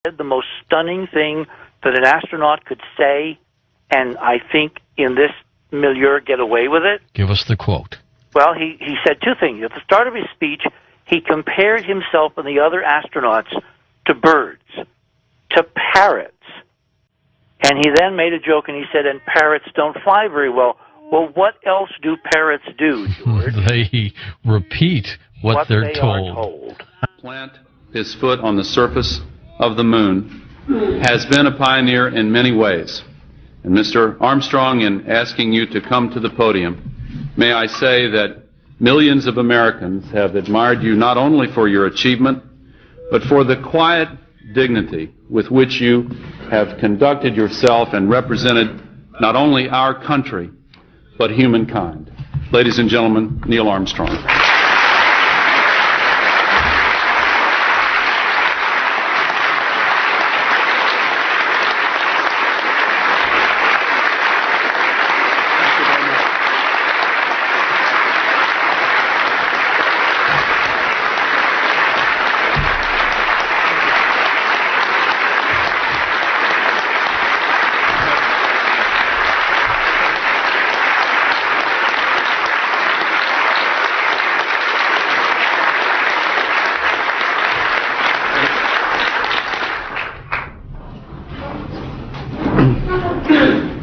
the most stunning thing that an astronaut could say, and I think in this milieu get away with it? Give us the quote. Well, he said two things. At the start of his speech, he compared himself and the other astronauts to birds, to parrots. And he then made a joke and he said, and parrots don't fly very well. Well, what else do parrots do, George? They repeat what they're told. Plant his foot on the surface of the moon has been a pioneer in many ways. And Mr. Armstrong, in asking you to come to the podium, may I say that millions of Americans have admired you not only for your achievement, but for the quiet dignity with which you have conducted yourself and represented not only our country, but humankind. Ladies and gentlemen, Neil Armstrong.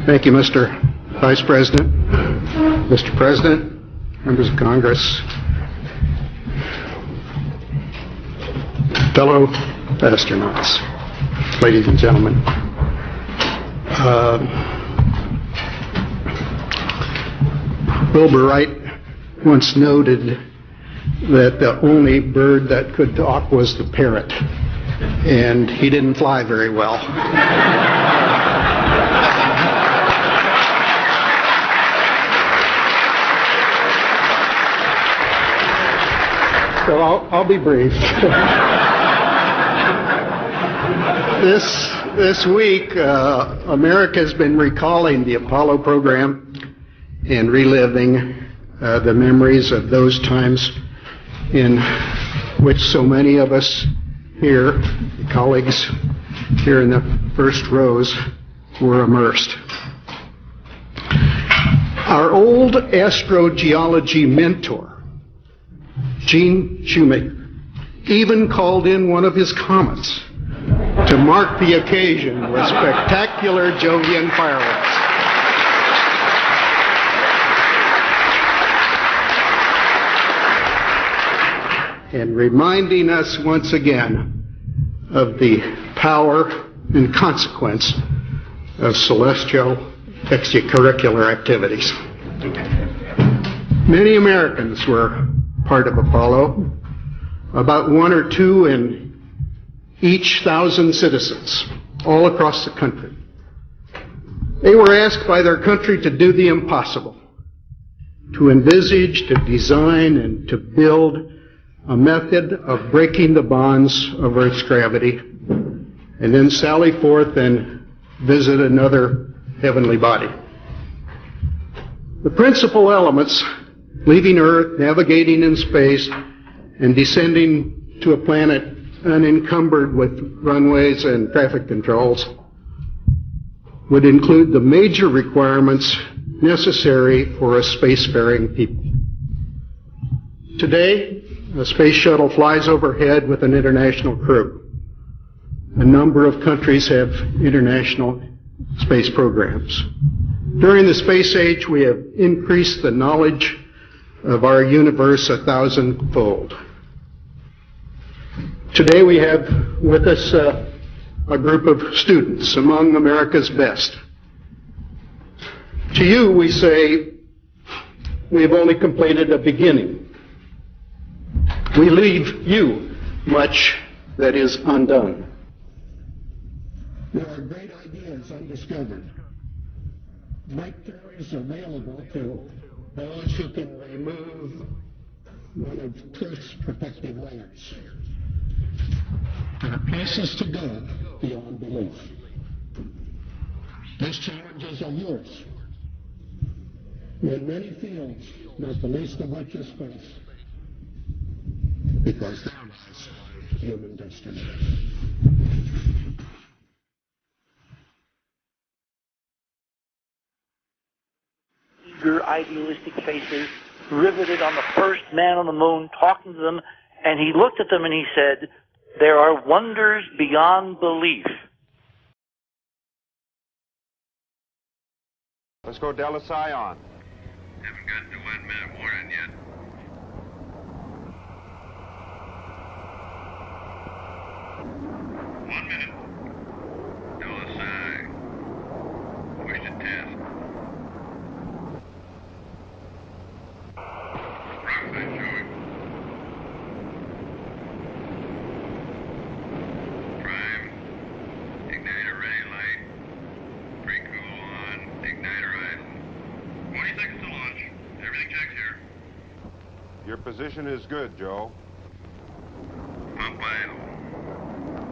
Thank you, Mr. Vice President, Mr. President, members of Congress, fellow astronauts, ladies and gentlemen. Wilbur Wright once noted that the only bird that could talk was the parrot, and he didn't fly very well. So I'll be brief. This week, America has been recalling the Apollo program and reliving the memories of those times in which so many of us here, colleagues here in the first rows, were immersed. Our old astrogeology mentor, Gene Shoemaker, even called in one of his comets to mark the occasion with spectacular Jovian fireworks. And reminding us once again of the power and consequence of celestial extracurricular activities. Many Americans were part of Apollo, about 1 or 2 in each 1,000 citizens, all across the country. They were asked by their country to do the impossible, to envisage, to design, and to build a method of breaking the bonds of Earth's gravity, and then sally forth and visit another heavenly body. The principal elements, leaving Earth, navigating in space, and descending to a planet unencumbered with runways and traffic controls, would include the major requirements necessary for a spacefaring people. Today, a space shuttle flies overhead with an international crew. A number of countries have international space programs. During the space age, we have increased the knowledge of our universe 1,000-fold. Today we have with us a group of students among America's best. To you we say, we have only completed a beginning. We leave you much that is undone. There are great ideas undiscovered. Breakthroughs available to those who can remove one of truth's protective layers. There are places to go beyond belief. These challenges are yours. In many fields, not the least of which is space, because there lies human destiny. idealistic faces riveted on the first man on the moon, talking to them, and he looked at them and he said, "There are wonders beyond belief." Let's go Delta Psi on. Haven't gotten to 1 minute warning yet. One minute. Delta Psi. Push to test. Rocket showing. Prime. Igniter ready light. Pre-cool on. Igniter idle. 20 seconds to launch. Everything checks here. Your position is good, Joe. Pump idle.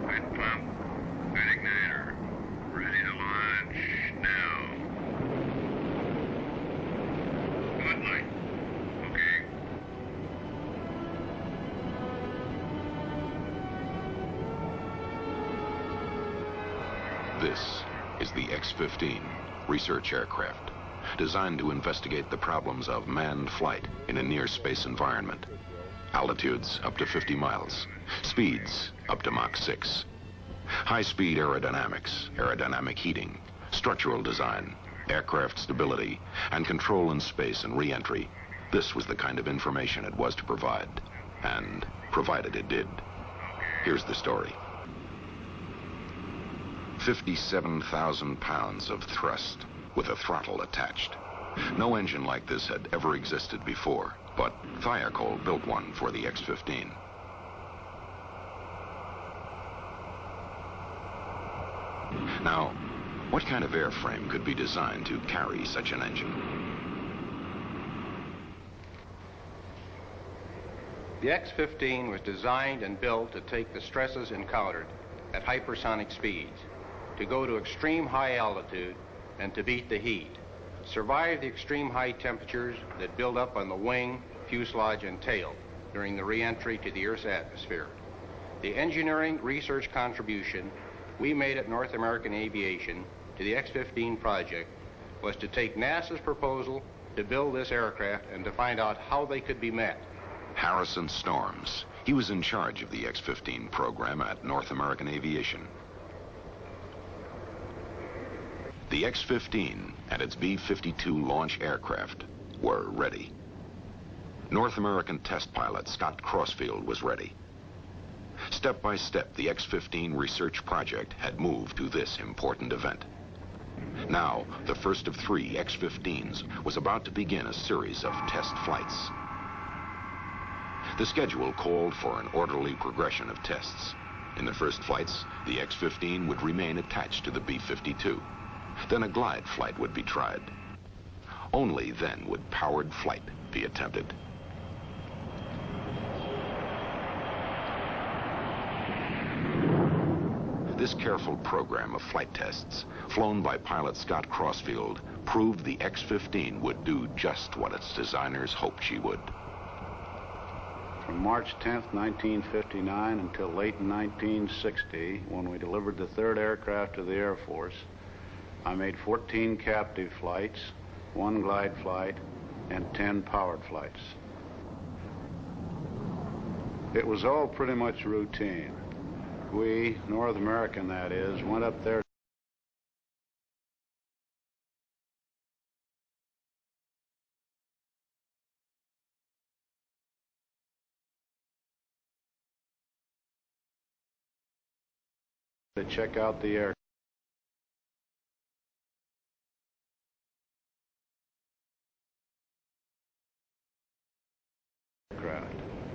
Good pump. Good igniter. Ready to launch now. Good light. Okay. This is the X-15 research aircraft, designed to investigate the problems of manned flight in a near-space environment. Altitudes up to 50 miles, speeds up to Mach 6. High-speed aerodynamics, aerodynamic heating, structural design, aircraft stability, and control in space and re-entry. This was the kind of information it was to provide, and provided it did. Here's the story. 57,000 pounds of thrust with a throttle attached. No engine like this had ever existed before, but Thiokol built one for the X-15. Now, what kind of airframe could be designed to carry such an engine? The X-15 was designed and built to take the stresses encountered at hypersonic speeds, to go to extreme high altitude and to beat the heat, survive the extreme high temperatures that build up on the wing, fuselage, and tail during the re-entry to the Earth's atmosphere. The engineering research contribution we made at North American Aviation to the X-15 project was to take NASA's proposal to build this aircraft and to find out how they could be met. Harrison Storms. He was in charge of the X-15 program at North American Aviation. The X-15 and its B-52 launch aircraft were ready. North American test pilot Scott Crossfield was ready. Step by step, the X-15 research project had moved to this important event. Now, the first of 3 X-15s was about to begin a series of test flights. The schedule called for an orderly progression of tests. In the first flights, the X-15 would remain attached to the B-52. Then a glide flight would be tried. Only then would powered flight be attempted. This careful program of flight tests, flown by pilot Scott Crossfield, proved the X-15 would do just what its designers hoped she would. From March 10th, 1959 until late 1960, when we delivered the 3rd aircraft to the Air Force, I made 14 captive flights, 1 glide flight, and 10 powered flights. It was all pretty much routine. We, North American that is, went up there to check out the aircraft.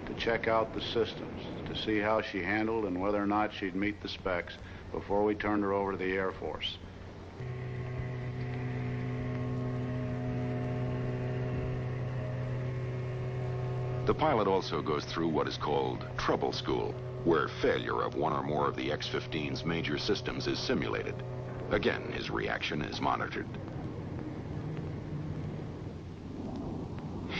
To check out the systems, to see how she handled and whether or not she'd meet the specs before we turned her over to the Air Force. The pilot also goes through what is called trouble school, where failure of one or more of the X-15's major systems is simulated. Again, his reaction is monitored.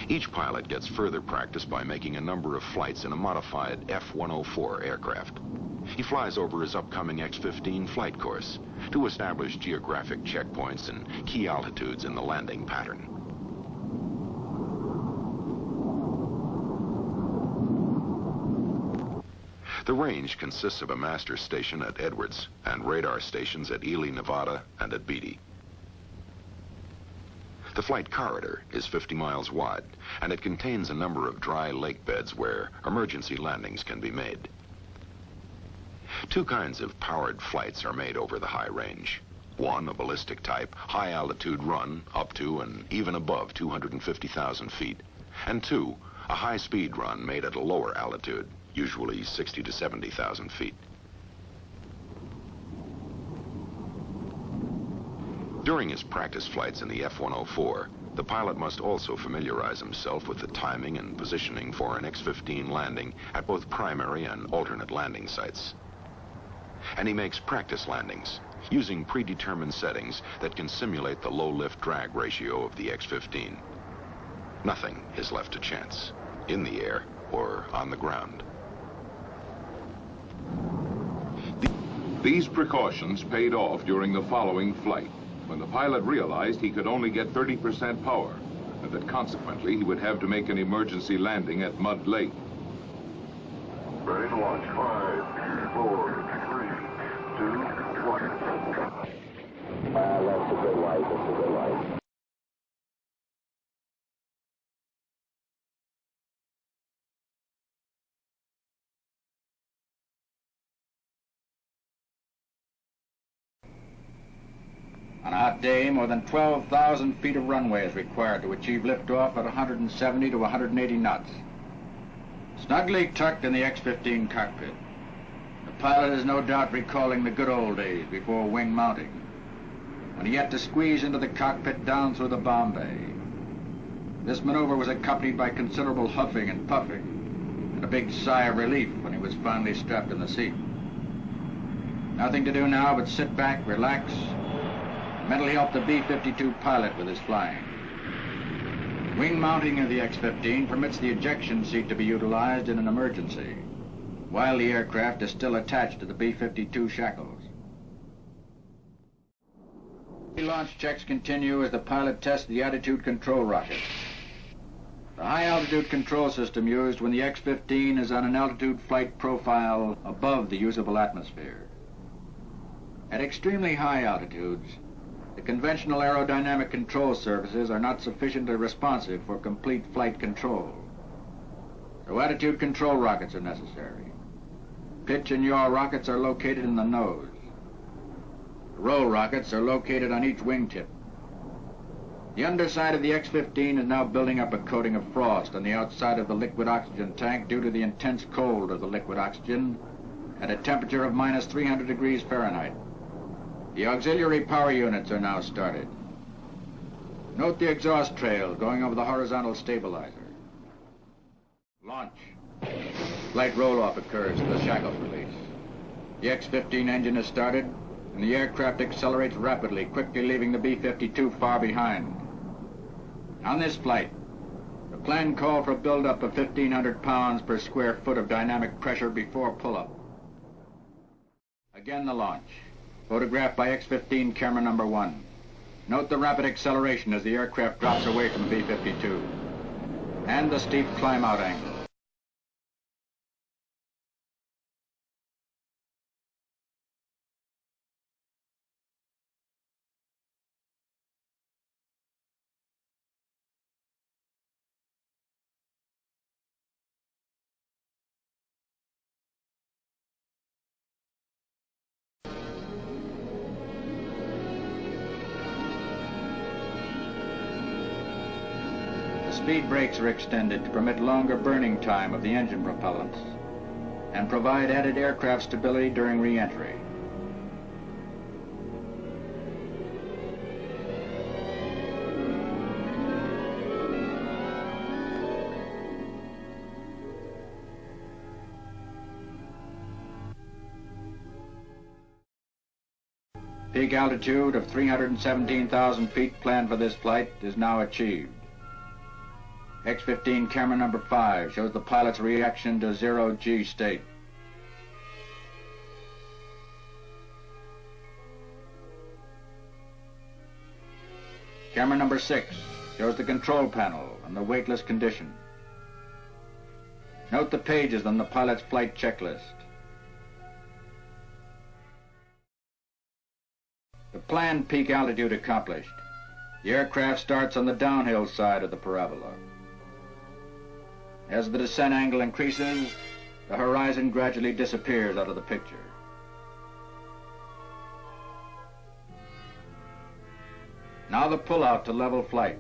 Each pilot gets further practice by making a number of flights in a modified F-104 aircraft. He flies over his upcoming X-15 flight course to establish geographic checkpoints and key altitudes in the landing pattern. The range consists of a master station at Edwards and radar stations at Ely, Nevada and at Beatty. The flight corridor is 50 miles wide, and it contains a number of dry lake beds where emergency landings can be made. Two kinds of powered flights are made over the high range. One, a ballistic type, high-altitude run up to and even above 250,000 feet. And two, a high-speed run made at a lower altitude, usually 60 to 70,000 feet. During his practice flights in the F-104, the pilot must also familiarize himself with the timing and positioning for an X-15 landing at both primary and alternate landing sites. And he makes practice landings using predetermined settings that can simulate the low lift-drag ratio of the X-15. Nothing is left to chance, in the air or on the ground. These precautions paid off during the following flight, when the pilot realized he could only get 30% power, and that consequently he would have to make an emergency landing at Mud Lake. Ready to launch. 5, 4, 3, 2, 1. That's a good light. That's a good light. On a hot day, more than 12,000 feet of runway is required to achieve liftoff at 170 to 180 knots. Snugly tucked in the X-15 cockpit, the pilot is no doubt recalling the good old days before wing mounting, when he had to squeeze into the cockpit down through the bomb bay. This maneuver was accompanied by considerable huffing and puffing, and a big sigh of relief when he was finally strapped in the seat. Nothing to do now but sit back, relax, mentally help the B-52 pilot with his flying. Wing mounting of the X-15 permits the ejection seat to be utilized in an emergency, while the aircraft is still attached to the B-52 shackles. Launch checks continue as the pilot tests the attitude control rocket. The high-altitude control system used when the X-15 is on an altitude flight profile above the usable atmosphere. At extremely high altitudes, the conventional aerodynamic control surfaces are not sufficiently responsive for complete flight control. So attitude control rockets are necessary. Pitch and yaw rockets are located in the nose. Roll rockets are located on each wingtip. The underside of the X-15 is now building up a coating of frost on the outside of the liquid oxygen tank due to the intense cold of the liquid oxygen at a temperature of minus 300 degrees Fahrenheit. The auxiliary power units are now started. Note the exhaust trail going over the horizontal stabilizer. Launch. Light roll-off occurs to the shackles release. The X-15 engine is started, and the aircraft accelerates rapidly, quickly leaving the B-52 far behind. On this flight, the plan called for a buildup of 1,500 pounds per square foot of dynamic pressure before pull-up. Again the launch. Photographed by X-15 camera number 1. Note the rapid acceleration as the aircraft drops away from B-52, and the steep climb-out angle. Speed brakes are extended to permit longer burning time of the engine propellants and provide added aircraft stability during re-entry. Peak altitude of 317,000 feet planned for this flight is now achieved. X-15 camera number 5 shows the pilot's reaction to zero-G state. Camera number 6 shows the control panel and the weightless condition. Note the pages on the pilot's flight checklist. planned peak altitude accomplished, the aircraft starts on the downhill side of the parabola. As the descent angle increases, the horizon gradually disappears out of the picture. Now the pull-out to level flight,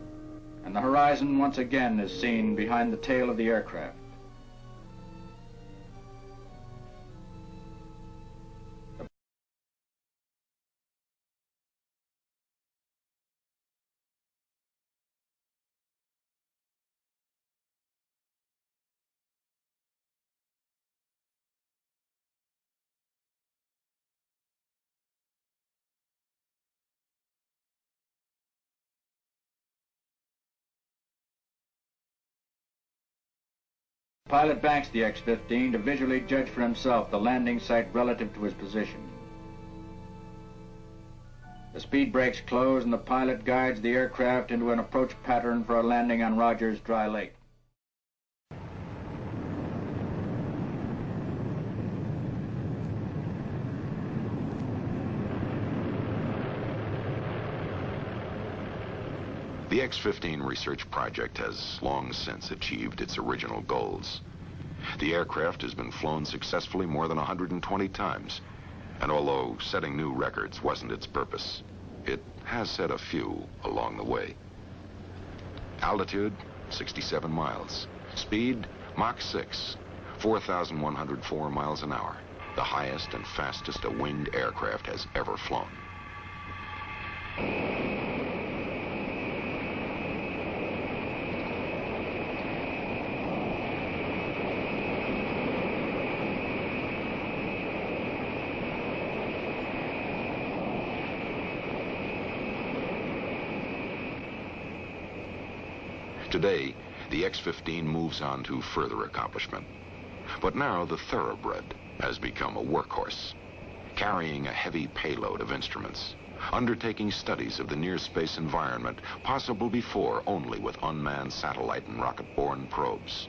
and the horizon once again is seen behind the tail of the aircraft. The pilot banks the X-15 to visually judge for himself the landing site relative to his position. The speed brakes close and the pilot guides the aircraft into an approach pattern for a landing on Rogers Dry Lake. The X-15 research project has long since achieved its original goals. The aircraft has been flown successfully more than 120 times, and although setting new records wasn't its purpose, it has set a few along the way. Altitude, 67 miles. Speed, Mach 6, 4,104 miles an hour, the highest and fastest a winged aircraft has ever flown. Today, the X-15 moves on to further accomplishment. But now the Thoroughbred has become a workhorse, carrying a heavy payload of instruments, undertaking studies of the near-space environment possible before only with unmanned satellite and rocket-borne probes.